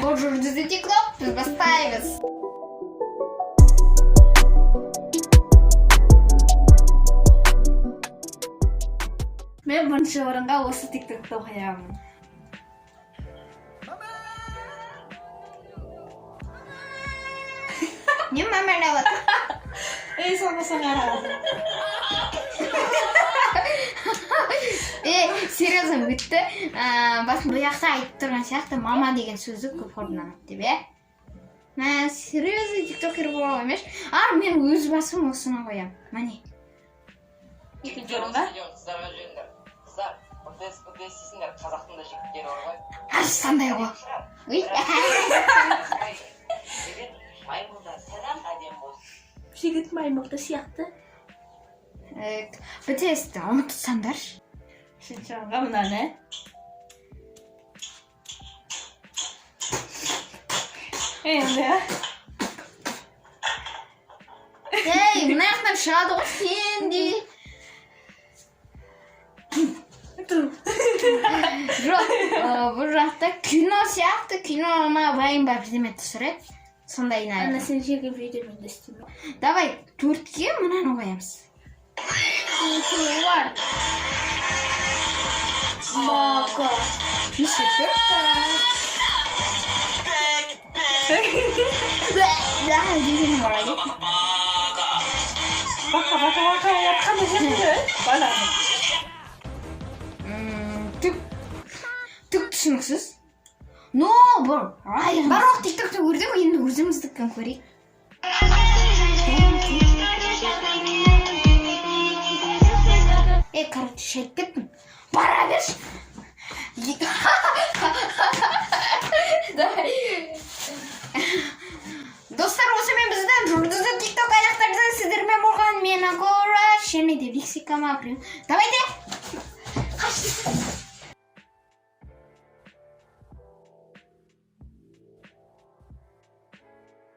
Бұл жұлдызды тикток, біз бастаймыз. Мен бірінші орынға осы тиктокты қоямын. Не мамалап отыр? Соны қарады. Серьезно бітті. Басын бұл жақта айтып тұрған сияқты мама деген сөзді көп қолданады деп, Мен серьезно тиктокер бола емес. Мен өз басым осыны қоям. Міне. Екінші орынға? Қыздар, ұдес дейсіңдер, қазақтың да жігіттері бар ғой. Арыстандай ғой. Маймылда сәлем әдем болсын. Жігіт маймылды сияқты. BTS-ті ұмытсаңдар. Үшінші орынға мынаны. Енді. Мына жақтан шығады ғой сен де. Жоқ, бұл жақта кино сияқты, кинома вайнба бірдеме түсіреді. Сондай Ана инайды. сен жерге видеомен де істеме. Давай, төртке мынаны қоямыз. Бар. Бака. Неше төртті? Деген бар еді. Бака жатқаны жүрді. Баланы. Түк түсініксіз. Бар оқ тиктокты көрдік, енді өзіміздікін көрейік. Короче, шайып кеттім. Бара берші. Достар, осымен біздің жұлдызды тикток аяқтарды сіздермен болған мен Агора, және де Виксикама. Давайте! Қашты.